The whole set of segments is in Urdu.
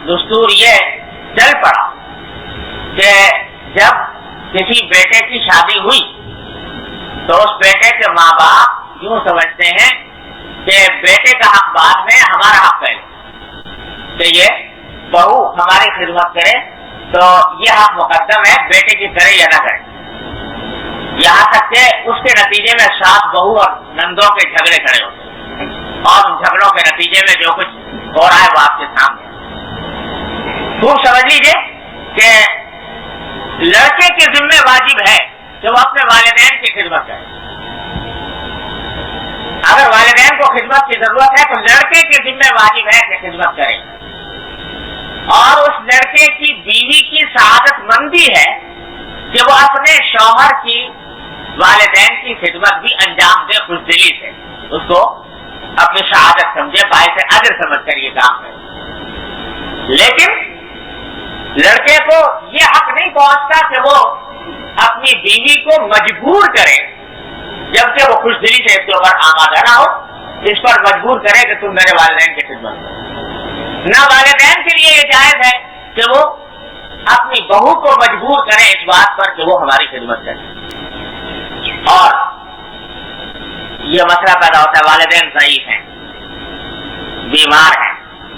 دستور یہ چل پڑا کہ جب کسی بیٹے کی شادی ہوئی تو اس بیٹے کے ماں باپ یوں سمجھتے ہیں کہ بیٹے کا حق بعد میں، ہمارا حق پہلے، کہ یہ بہو ہماری خدمت کرے تو یہ حق مقدم ہے، بیٹے کی کرے یا نہ کرے۔ یہاں تک کہ اس کے نتیجے میں ساس بہو اور نندوں کے جھگڑے کھڑے ہوتے ہیں، اور ان جھگڑوں کے نتیجے میں جو کچھ ہو رہا ہے وہ آپ کے سامنے۔ خوب سمجھ لیجیے کہ لڑکے کے ذمہ واجب ہے کہ وہ اپنے والدین کی خدمت کرے۔ اگر والدین کو خدمت کی ضرورت ہے تو لڑکے کے ذمہ واجب ہے کہ خدمت کرے، اور اس لڑکے کی بیوی کی سعادت مندی ہے کہ وہ اپنے شوہر کی والدین کی خدمت بھی انجام دے، خوش دلی سے اس کو اپنی سعادت سمجھے، باعث اجر سمجھ کر یہ کام کرے۔ لیکن لڑکے کو یہ حق نہیں پہنچتا کہ وہ اپنی بیوی کو مجبور کرے، جبکہ وہ خوش دلی سے اس کے اوپر آمادہ نہ ہو، اس پر مجبور کرے کہ تم میرے والدین کی خدمت کرو۔ نہ والدین کے لیے یہ جائز ہے کہ وہ اپنی بہو کو مجبور کرے اس بات پر کہ وہ ہماری خدمت کرے۔ اور یہ مسئلہ پیدا ہوتا ہے، والدین ضعیف ہیں، بیمار ہیں،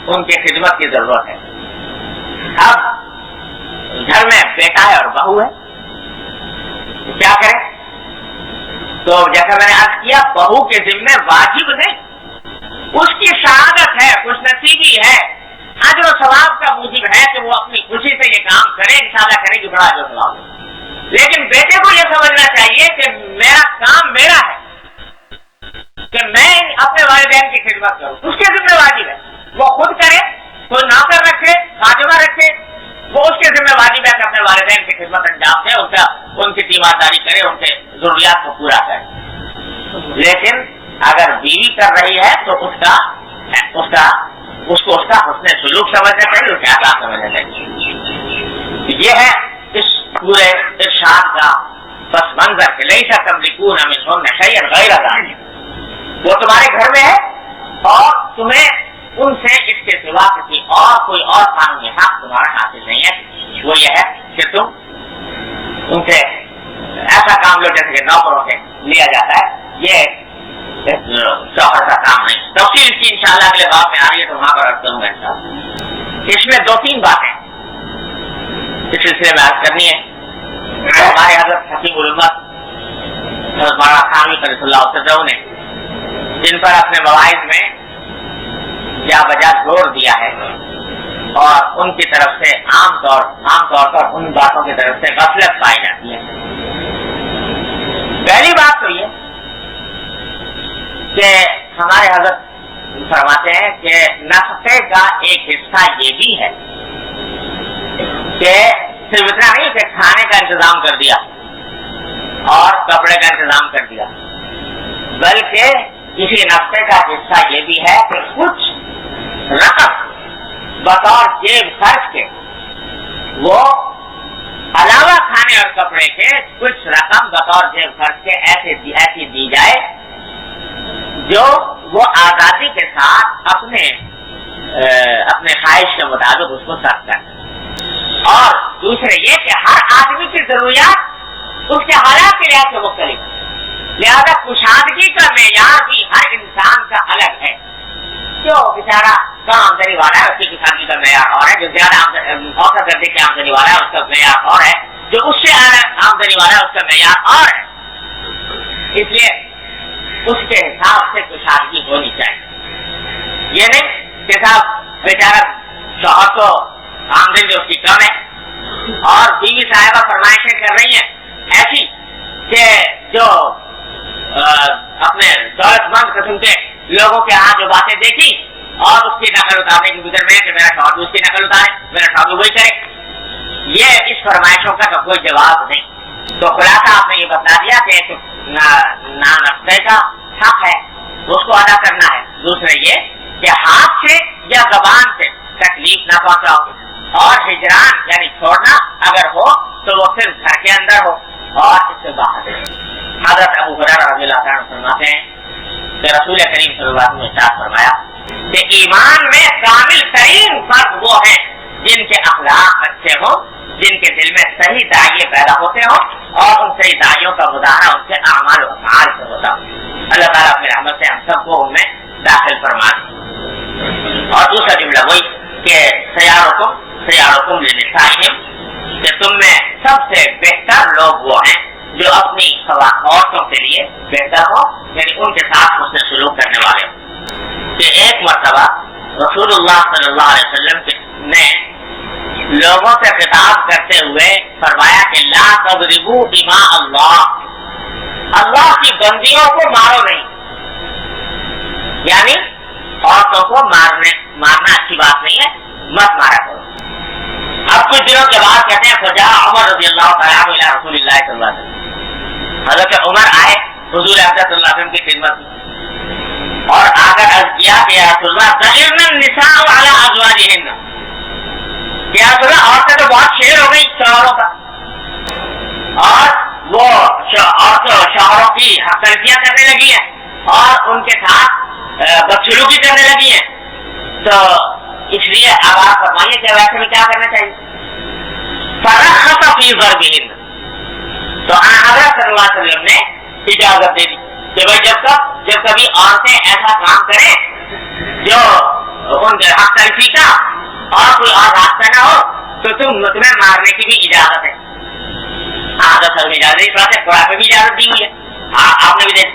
ان کی خدمت کی ضرورت ہے۔ اب گھر میں بیٹا ہے اور بہو ہے، کیا کریں؟ تو جیسا میں نے عرض کیا، بہو کے ذمہ واجب نہیں، اس کی سعادت ہے، خوش نصیبی ہے، اجر و ثواب کا موجب ہے کہ وہ اپنی خوشی سے یہ کام کرے، انشاءاللہ کرے گی، بڑا اجر و ثواب ہے۔ لیکن بیٹے کو یہ سمجھنا چاہیے کہ میرا کام میرا ہے، کہ میں اپنے والدین کی خدمت کروں، اس کے ذمہ واجب ہے، وہ خود کرے، کوئی نوکر رکھے، خادمہ رکھے، وہ اس کے ذمہ واجب ہے کہ اپنے والدین کی خدمت انجام دے، ان کی تیمارداری کرے، ان کے ضروریات کو پورا کرے۔ لیکن اگر بیوی کر رہی ہے تو اس کو حسن سلوک سمجھنا چاہیے، اس کے آداب سمجھنا چاہیے۔ یہ ہے اس پورے ارشاد کا پس منظر کہ لیسا تملکون منہن شیئا غیر ذلک، وہ تمہارے گھر میں ہے اور تمہیں ان سے اس کے سوا کسی اور کوئی اور قانونی حق تمہارا حاصل نہیں ہے۔ وہ یہ ہے کہ تم ان سے ایسا کام لو جیسے کہ نوکروں سے لیا جاتا ہے، یہ شوہر کا کام نہیں۔ تفصیل کی انشاءاللہ اگلے باب میں آ رہی ہے تو وہاں پر عرض کروں گا انشاءاللہ۔ اس میں 2-3 باتیں اس سلسلے میں عرض کرنی ہے۔ ہمارے حضرت حکیم الامت مولانا تھانوی قدس اللہ سرجو نے جن پر اپنے مواعظ میں یا بجا زور دیا ہے، اور ان کی طرف سے عام طور پر ان باتوں کی طرف سے غفلت پائی جاتی ہے۔ پہلی بات تو یہ کہ ہمارے حضرت فرماتے ہیں کہ نفقے کا ایک حصہ یہ بھی ہے کہ صرف اتنا نہیں کہ کھانے کا انتظام کر دیا اور کپڑے کا انتظام کر دیا، بلکہ کسی نفقے کا حصہ یہ بھی ہے کہ کچھ رقم بطور جیب خرچ کے، وہ علاوہ کھانے اور کپڑے کے کچھ رقم بطور جیب خرچ کے ایسی دی جائے جو وہ آزادی کے ساتھ اپنے خواہش کے مطابق اس کو صرف کرے۔ اور دوسرے یہ کہ ہر آدمی کی ضروریات اس کے حالات کے لحاظ سے مختلف ہے، لہذا کشادگی کا معیار بھی ہر انسان کا الگ ہے۔ جو بیچارہ کم آمدنی والا ہے اس کی کشادگی کا معیار اور ہے، جو زیادہ اوسط درجے کی آمدنی والا ہے اس کا معیار اور ہے، جو اس سے آمدنی والا ہے اس کا معیار اور ہے۔ اس لیے اس کے حساب سے کشادگی ہونی چاہیے۔ یہ نہیں کہ صاحب بیچارہ شوہر کو آمدنی اس کی کم ہے اور بیوی صاحبہ فرمائشیں کر رہی ہیں ایسی کہ جو اپنے دولت مند قسم کے لوگوں کے ہاں جو باتیں دیکھی اور اس کی نقل اتارنے کی گزر میں کہ میرا شوہر بھی اس کی نقل اتارے، میرا شوہر بھی وہی کرے، یہ اس فرمائشوں کا تو کوئی جواب نہیں۔ تو خلاصہ آپ نے یہ بتا دیا کہ ایک نفقے کا حق ہے، اس کو ادا کرنا ہے، دوسرے یہ کہ ہاتھ سے یا زبان سے تکلیف نہ پہنچاؤ، اور ہجران یعنی چھوڑنا اگر ہو تو وہ صرف گھر کے اندر ہو اور اس سے باہر۔ حضرت ابو ہریرہ رضی اللہ عنہ فرماتے ہیں کہ رسول کریم صلی اللہ علیہ وسلم نے ارشاد فرمایا کہ ایمان میں کامل ترین فرد وہ ہے جن کے اخلاق اچھے ہوں، جن کے دل میں صحیح داعیے پیدا ہوتے ہوں اور ان صحیح داعیوں کا مظاہرہ ان سے اعمال و افعال سے ہوتا ہو۔ اللہ تعالیٰ اپنی رحمت سے ہم سب کو ان میں داخل فرما دے۔ اور دوسرا جملہ وہی کہ سیارکم لنسائہم، کہ تم میں سب سے بہتر لوگ وہ ہیں جو اپنی عورتوں کے لیے بہتر ہو، یعنی ان کے ساتھ حسن سلوک کرنے والے ہوں۔ کہ ایک مرتبہ رسول اللہ صلی اللہ علیہ وسلم نے لوگوں سے خطاب کرتے ہوئے فرمایا کہ لا تضربوا اماء اللہ، اللہ کی بندیوں کو مارو نہیں، یعنی عورتوں کو مارنا اچھی بات نہیں ہے، مت مارا کرو۔ اب کچھ دنوں کے بعد کہتے ہیں فجاء عمر رضی اللہ تعالیٰ عنہ الی رسول اللہ صلی اللہ علیہ وسلم، حضرت عمر آئے حضور اقدس صلی اللہ علیہ وسلم کی خدمت میں اور آ کر عرض کیا کہ یا رسول اللہ ضربن النساء علی ازواجہن، کہ یا رسول اللہ عورتیں تو بہت شیر ہو گئی شوہروں کا، اور وہ شوہروں کی حق تلفیاں کرنے لگی ہیں اور ان کے ساتھ بدسلوکی کرنے لگی ہیں، تو اس لیے اب آپ فرمائیے کہ ویسے میں کیا کرنا چاہیے؟ فرخص فی ضربہن، تو حضرت صلی اللہ علیہ وسلم نے اجازت دے دی کہ بھائی جب کبھی عورتیں ایسا کام کریں جو ان کے حق تلفی کا اور کوئی اور راستہ نہ ہو تو تمہیں مارنے کی بھی اجازت ہے۔ حضرت صلی اللہ علیہ وسلم نے قرآن میں بھی اجازت دی ہوئی ہے، آپ نے بھی دے۔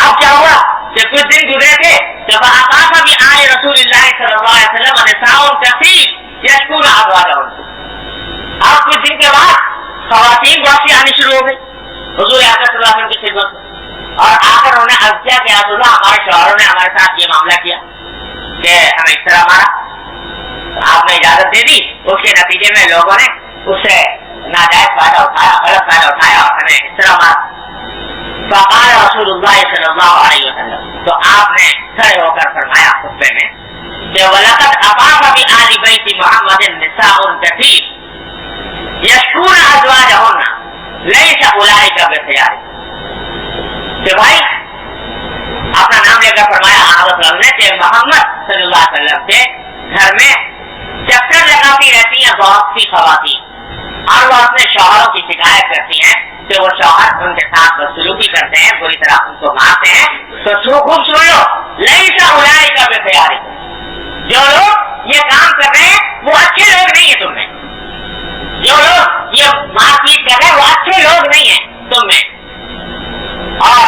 اب کیا ہوا کہ کچھ دن گزرے تھے جب آقا بھی آئے رسول اللہ صلی اللہ علیہ وسلم نساء کثیر یشکون ازواجہن، اب کچھ دن کے بعد خواتین بہت سی آنی شروع ہو گئی حضور اقدس صلی اللہ علیہ وسلم کی خدمت میں، اور آ کر انہوں نے عرض کیا کہ رسول اللہ ہمارے شوہروں نے ہمارے ساتھ یہ معاملہ کیا کہ ہمیں اس طرح مارا، آپ نے اجازت دے دی، اس کے نتیجے میں لوگوں نے اس سے ناجائز فائدہ اٹھایا، غلط فائدہ اٹھایا اور ہمیں اس طرح مارا۔ فقال رسول اللہ صلی اللہ علیہ وسلم، تو آپ نے کھڑے ہو کر فرمایا خطبے میں کہ وَلَقَدْ أَطَافَ بِآلِ بَيْتِ مُحَمَّدٍ نِسَاءٌ كَثِيرٌ يَشْكُونَ أَزْوَاجَهُنَّ لَيْسَ أُولَٰئِكَ بِخِيَارِكُمْ، کہ بھائی اپنا نام لے کر فرمایا حضرت نے کہ محمد صلی اللہ علیہ وسلم کے گھر میں چکر لگاتی رہتی ہیں بہت سی خواتین، اور وہ اپنے شوہروں کی شکایت کرتی ہیں کہ وہ شوہر ان کے ساتھ بدسلوکی کرتے ہیں، بری طرح ان کو مارتے ہیں، تو خوب سن لو لیس اولئک بخیارکم، جو لوگ یہ کام کر رہے ہیں وہ اچھے لوگ نہیں ہیں تم میں، جو لوگ یہ مار پیٹ کر رہے ہیں وہ اچھے لوگ نہیں ہیں تم میں، اور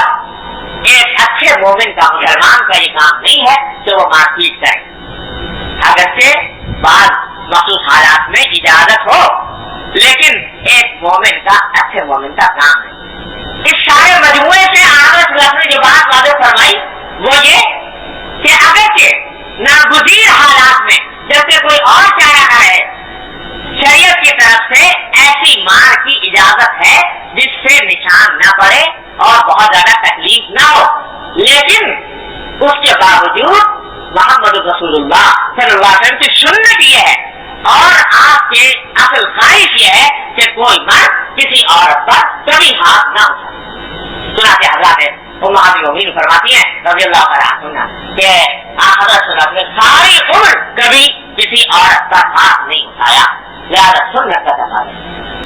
ایک اچھے مومن کا مسلمان کا یہ کام نہیں ہے کہ وہ مار پیٹ کرے، اگرچہ بعض مخصوص حالات میں اجازت ہو لیکن ایک مومن کا اچھے مومن کا کام ہے۔ اس سارے مجموعے سے حضرت نے جو بات واضح فرمائی وہ یہ کہ اگرچہ ناگزیر حالات میں جب کہ کوئی اور چارہ نہ ہے، شریعت کی طرف سے ایسی مار کی اجازت ہے جس سے نشان نہ پڑے اور بہت زیادہ تکلیف نہ ہو، لیکن اس کے باوجود محمد رسول اللہ صلی اللہ علیہ وسلم کی سنت یہ ہے اور آپ کے اصل خواہش یہ ہے کہ کوئی مرد کسی عورت پر کبھی ہاتھ نہ اٹھائے۔ سناتے حضرات امہات المومنین فرماتی ہیں رضی اللہ تعالیٰ عنہ کہ حضرت صلی اللہ علیہ وسلم ساری عمر کبھی کسی عورت پر ہاتھ نہیں اٹھایا، لہذا سنت کا تقاضا